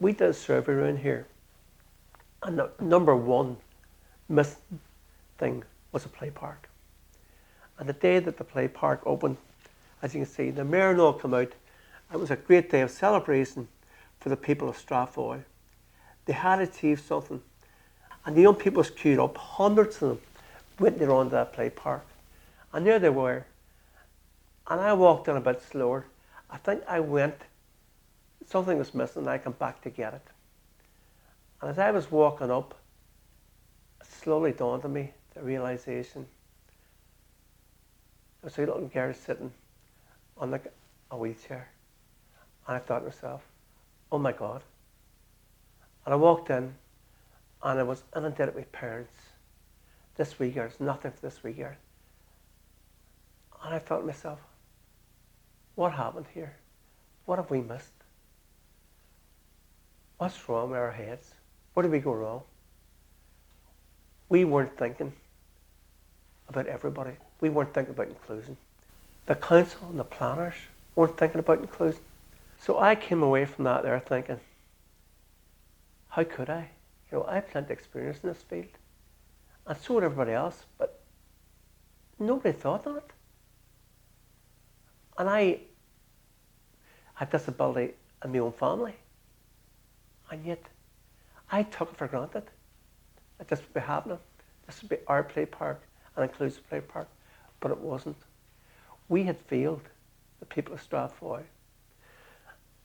we did a survey around here, and the number one missing thing was a play park. And the day that the play park opened, as you can see, the mayor and all come out. It was a great day of celebration for the people of Strathroy. They had achieved something, and the young people was queued up, hundreds of them, went there onto that play park. And there they were. And I walked in a bit slower. I think I went, something was missing, and I came back to get it. And as I was walking up, it slowly dawned on me, the realisation. There was a little girl sitting on a wheelchair. And I thought to myself, oh my God. And I walked in, and I was inundated with parents. This wee girl, there's nothing for this wee girl. And I thought to myself, what happened here? What have we missed? What's wrong with our heads? Where did we go wrong? We weren't thinking about everybody. We weren't thinking about inclusion. The council and the planners weren't thinking about inclusion. So I came away from that there thinking, how could I? You know, I have plenty of experience in this field. And so did everybody else, but nobody thought of it. And I had disability in my own family. And yet, I took it for granted that this would be happening. This would be our play park, an inclusive play park, but it wasn't. We had failed the people of Strathroy.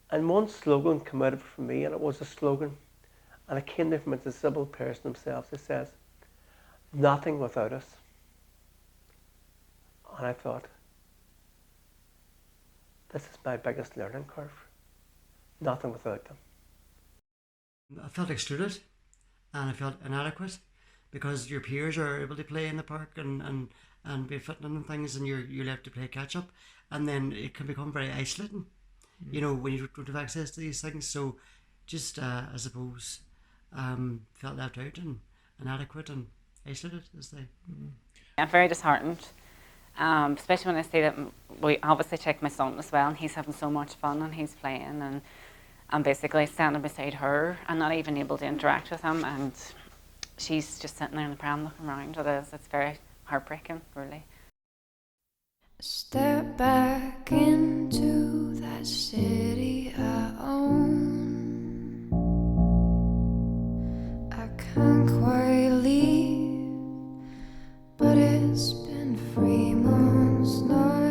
And one slogan came out of it for me, and it was a slogan, and it came from a disabled person themselves. It says, nothing without us. And I thought, this is my biggest learning curve. Nothing without them. I felt excluded and I felt inadequate because your peers are able to play in the park and be fitting in things, and you're left to play catch up, and then it can become very isolating, you know, when you don't have access to these things. So just I suppose felt left out and inadequate and isolated, as they. I'm very disheartened, especially when I see that we obviously take my son as well, and he's having so much fun and he's playing, and I'm basically standing beside her and not even able to interact with him, and she's just sitting there in the pram looking around. It's very heartbreaking, really. Step back into that city I own. I can't quite leave, but it's been 3 months now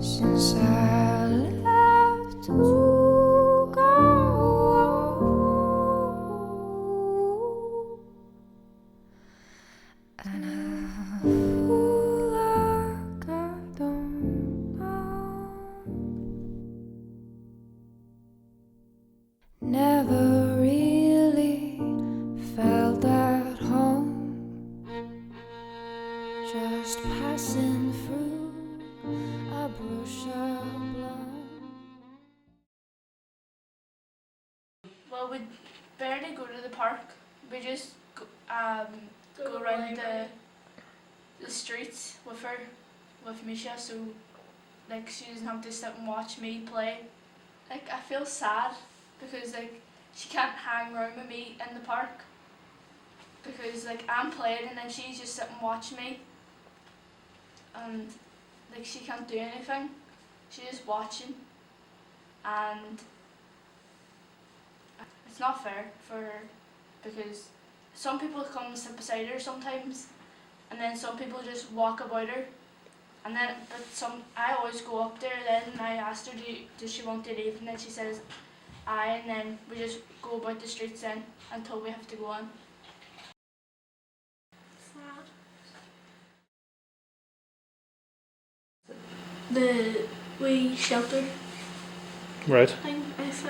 since I left to go. And I feel like I don't know. Never really felt at home, just passing through a brush of bloom. Well, we barely go to the park. We just go around the streets with her, with Misha, so like she doesn't have to sit and watch me play. Like I feel sad because like she can't hang around with me in the park because like I'm playing and then she's just sitting watching me, and like she can't do anything. She's just watching, and it's not fair for her because some people come and sit beside her sometimes, and then some people just walk about her, and then I always go up there then and I asked her does she want to leave, and then she says aye, and then we just go about the streets then until we have to go on. The wee shelter Right. thing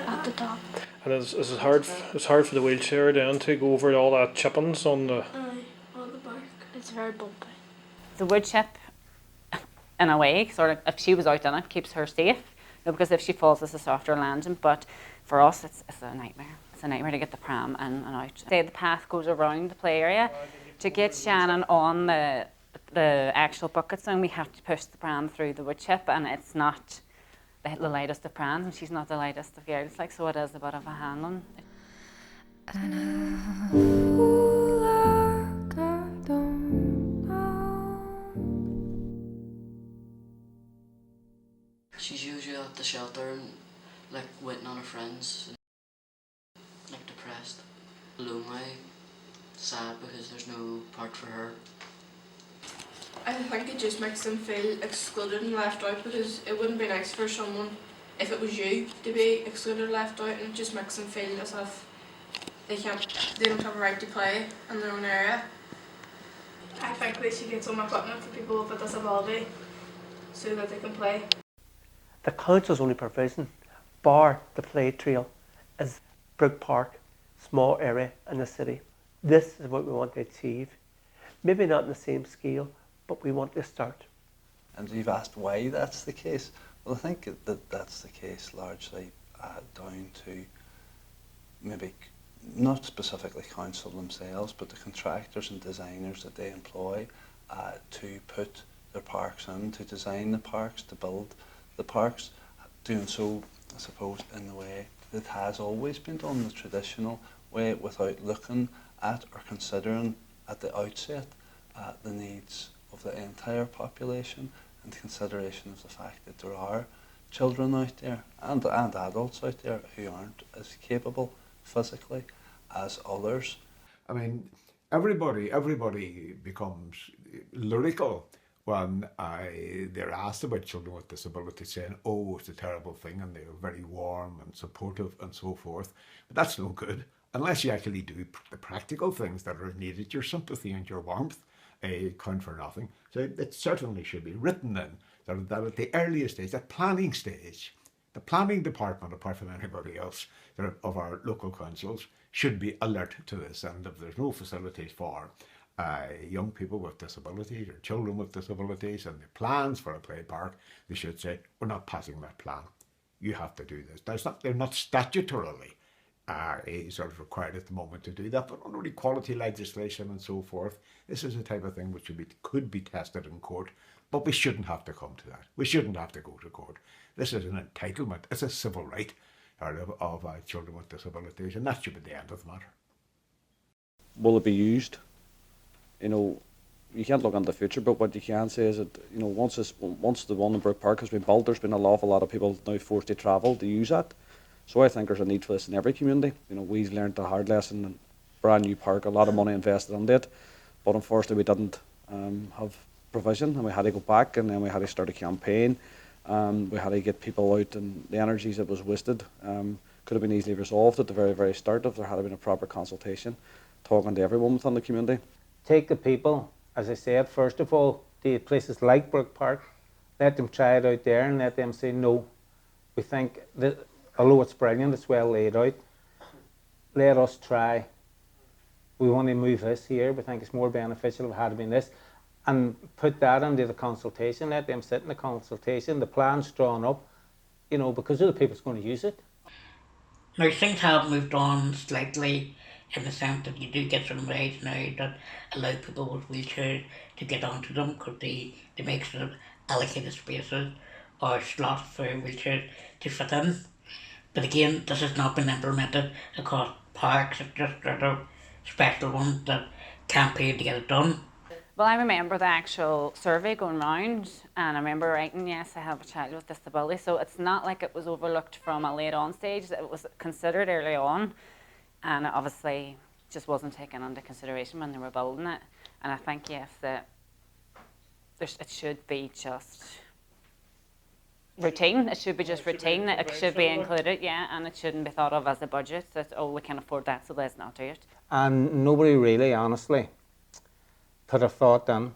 at the top. And is it hard? It's hard for the wheelchair then to go over all that chippings on the. All the bark. It's very bumpy. The wood chip, in a way, sort of, if she was out in it, keeps her safe. You know, because if she falls, it's a softer landing. But for us, it's a nightmare. It's a nightmare to get the pram in and out. Say the path goes around the play area. To get Shannon on the actual bucket zone, we have to push the pram through the wood chip, and it's not the lightest of prams, and she's not the lightest of girls, like, so it is a bit of a handling. And a fool like I don't know. She's usually at the shelter and like waiting on her friends, and, like depressed, lonely, sad because there's no park for her. I think it just makes them feel excluded and left out, because it wouldn't be nice for someone, if it was you, to be excluded or left out, and it just makes them feel as if they don't have a right to play in their own area. I think they should get some equipment for people with a disability so that they can play. The council's only provision, bar the play trail, is Brook Park, small area in the city. This is what we want to achieve. Maybe not in the same scale, but we want to start. And you've asked why that's the case. Well, I think that that's the case largely down to maybe not specifically council themselves, but the contractors and designers that they employ to put their parks in, to design the parks, to build the parks, doing so, I suppose, in the way that has always been done, the traditional way, without looking at or considering at the outset the needs of the entire population, and consideration of the fact that there are children out there and adults out there who aren't as capable physically as others. I mean, everybody becomes lyrical when they're asked about children with disabilities, saying, oh, it's a terrible thing, and they're very warm and supportive and so forth. But that's no good unless you actually do the practical things that are needed. Your sympathy and your warmth count for nothing. So it certainly should be written in that at the earliest stage, that planning stage, the planning department, apart from anybody else of our local councils, should be alert to this. And if there's no facilities for young people with disabilities or children with disabilities and the plans for a play park, they should say, we're not passing that plan. You have to do this. They're not statutorily sort of required at the moment to do that, but under equality legislation and so forth, this is the type of thing which could be tested in court, but we shouldn't have to come to that. We shouldn't have to go to court. This is an entitlement. It's a civil right of children with disabilities, and that should be the end of the matter. Will it be used? You know, you can't look on the future, but what you can say is that, you know, once the one in Brook Park has been built, there's been an awful lot of people now forced to travel to use that. So I think there's a need for this in every community. You know, we've learned a hard lesson in brand new park, a lot of money invested into it, but unfortunately we didn't have provision, and we had to go back, and then we had to start a campaign. We had to get people out, and the energies that was wasted could have been easily resolved at the very, very start if there had been a proper consultation, talking to everyone within the community. Take the people, as I said, first of all, to places like Brook Park, let them try it out there and let them say no. We think that, although it's brilliant, it's well laid out, let us try. We want to move this here, we think it's more beneficial if it had been this, and put that into the consultation, let them sit in the consultation, the plan's drawn up, you know, because other people's going to use it. Now, things have moved on slightly in the sense that you do get some rides now that allow people with wheelchairs to get onto them, because they make sort of allocated spaces or slots for wheelchairs to fit in. But again, this has not been implemented across parks. It's just sort of special ones that can't pay to get it done. Well, I remember the actual survey going round, and I remember writing, yes, I have a child with disability, so it's not like it was overlooked from a late on stage. It was considered early on, and it obviously just wasn't taken into consideration when they were building it. And I think, yes, that it should be just routine. It should be just routine. It should be included, yeah, and it shouldn't be thought of as a budget, that, oh, we can afford that, so let's not do it. And nobody really, honestly, put a thought in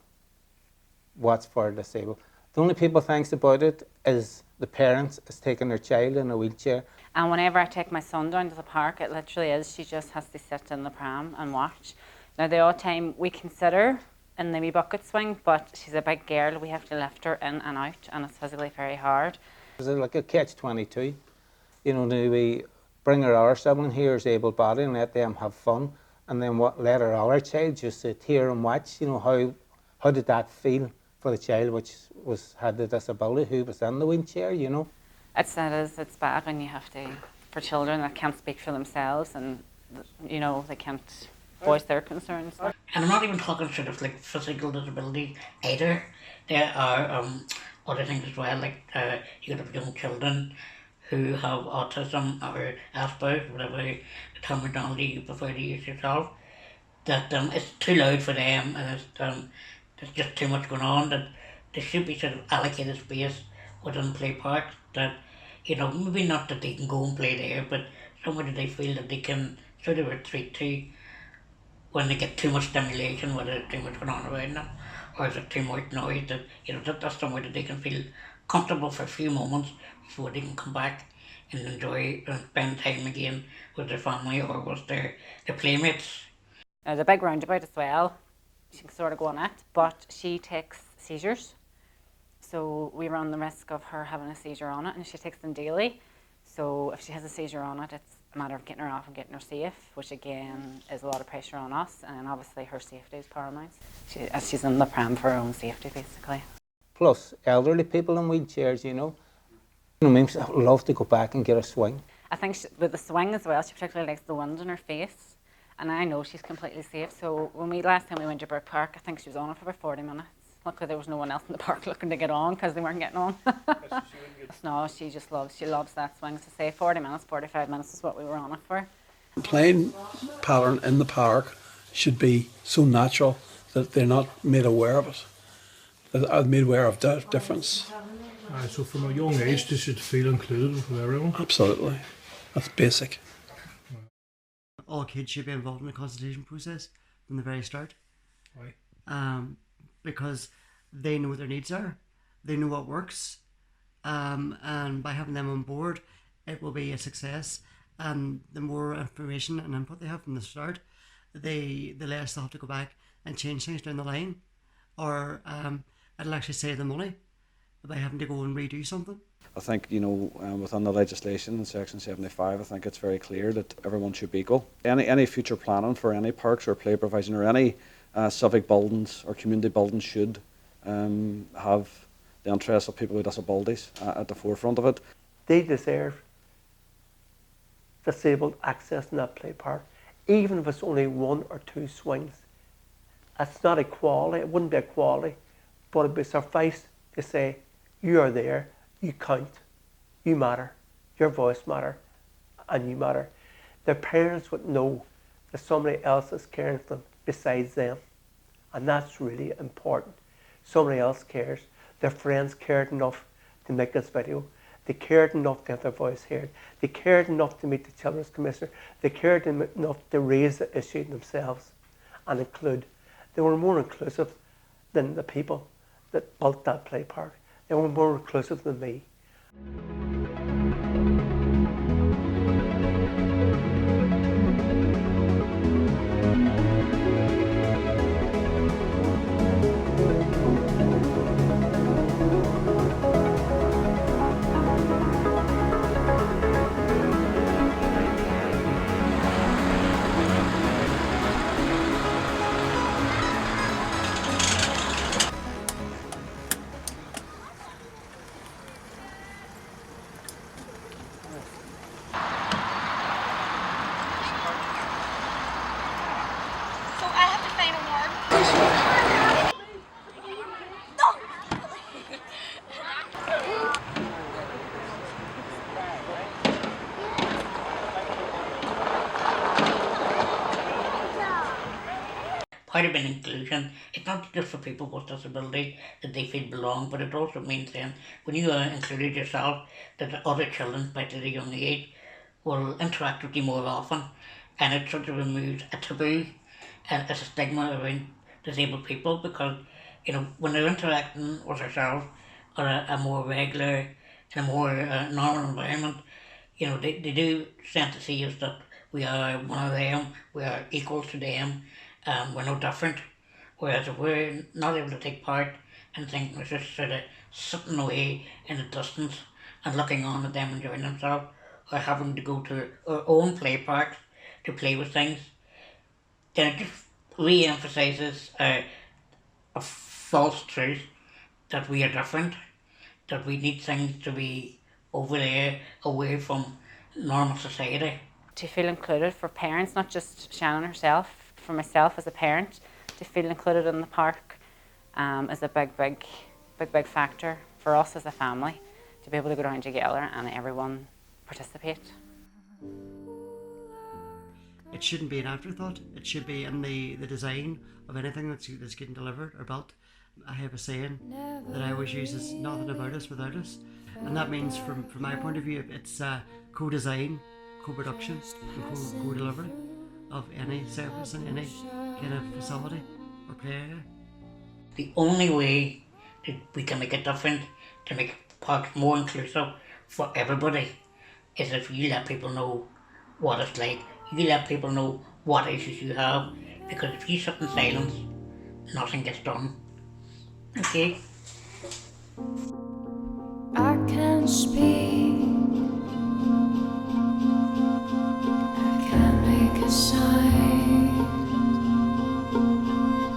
what's for disabled. The only people thinks about it is the parents is taking their child in a wheelchair. And whenever I take my son down to the park, it literally is, she just has to sit in the pram and watch. Now, the odd time we consider in the wee bucket swing, but she's a big girl, we have to lift her in and out, and it's physically very hard. It's like a catch-22. You know, do we bring our sibling here as able-bodied and let them have fun, and then let our other child just sit here and watch? You know, how did that feel for the child which had the disability, who was in the wheelchair, you know? It's bad when you have to, for children that can't speak for themselves and, you know, they can't voice their concerns. And I'm not even talking sort of like physical disability either. There are other things as well, like you could have young children who have autism or Asperger's, whatever the terminology you prefer to use yourself, that it's too loud for them and there's just too much going on, that there should be sort of allocated space within play parks that, you know, maybe not that they can go and play there, but somewhere that they feel that they can sort of retreat to when they get too much stimulation, whether there's too much going on around them, or is it too much noise, that, you know, that's somewhere that they can feel comfortable for a few moments before they can come back and enjoy and spend time again with their family or with their playmates. The big roundabout as well, she can sort of go on it, but she takes seizures. So we run the risk of her having a seizure on it, and she takes them daily. So if she has a seizure on it, it's a matter of getting her off and getting her safe, which again is a lot of pressure on us, and obviously her safety is paramount. She's in the pram for her own safety, basically. Plus, elderly people in wheelchairs, you know. You know, I would love to go back and get a swing. I think with the swing as well, she particularly likes the wind in her face. And I know she's completely safe. So last time we went to Brook Park, I think she was on it for about 40 minutes. Luckily there was no one else in the park looking to get on because they weren't getting on. No, she loves that swing. So say 40 minutes, 45 minutes is what we were on it for. The playing pattern in the park should be so natural that they're not made aware of it. That are made aware of the difference. So from a young age they should feel included with everyone? Absolutely. That's basic. All kids should be involved in the consultation process from the very start. Why? Because they know what their needs are, they know what works, and by having them on board, it will be a success. And the more information and input they have from the start, the less they'll have to go back and change things down the line, or it'll actually save them money by having to go and redo something. I think, you know, within the legislation in section 75, I think it's very clear that everyone should be equal. Any future planning for any parks or play provision or any civic buildings or community buildings should have the interests of people with disabilities at the forefront of it. They deserve disabled access in that play park, even if it's only 1 or 2 swings. It's not equality, it wouldn't be equality, but it'd be suffice to say, you are there, you count, you matter, your voice matter, and you matter. Their parents would know that somebody else is caring for them besides them, and that's really important. Somebody else cares. Their friends cared enough to make this video. They cared enough to have their voice heard. They cared enough to meet the Children's Commissioner. They cared enough to raise the issue themselves and include. They were more inclusive than the people that built that play park. They were more inclusive than me. Part of an inclusion, it's not just for people with disability that they feel belong, but it also means then when you included yourself, that the other children, especially at a young age, will interact with you more often, and it sort of removes a taboo and a stigma around disabled people, because, you know, when they're interacting with ourselves on a more regular, in a more normal environment, you know, they do tend to see us that we are one of them, we are equal to them, we're no different. Whereas if we're not able to take part and think we're just sort of sitting away in the distance and looking on at them enjoying themselves, or having to go to our own play parks to play with things, then it just re-emphasises a false truth that we are different, that we need things to be over there, away from normal society. To feel included for parents, not just Shannon herself, for myself as a parent, to feel included in the park is a big factor for us as a family, to be able to go down together and everyone participate. It shouldn't be an afterthought. It should be in the design of anything that's getting delivered or built. I have a saying that I always use is nothing about us without us. And that means from my point of view, it's co-design, co-production and co-delivery of any service in any kind of facility or play area. The only way that we can make a difference to make parks more inclusive for everybody is if you let people know what it's like. You let people know what issues you have, because if you sit in silence, nothing gets done. Okay? I can't speak, I can't make a sign.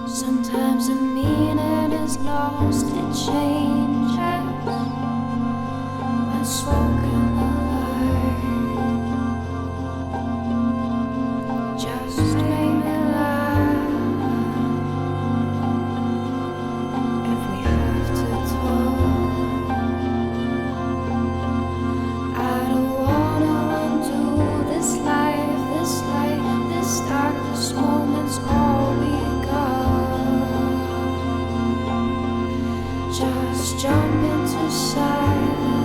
Sometimes the meaning is lost, it changes when spoken alive. Just make me laugh if we have to talk. I don't wanna undo this life, this dark, this moment's all we got. Just jump into silence.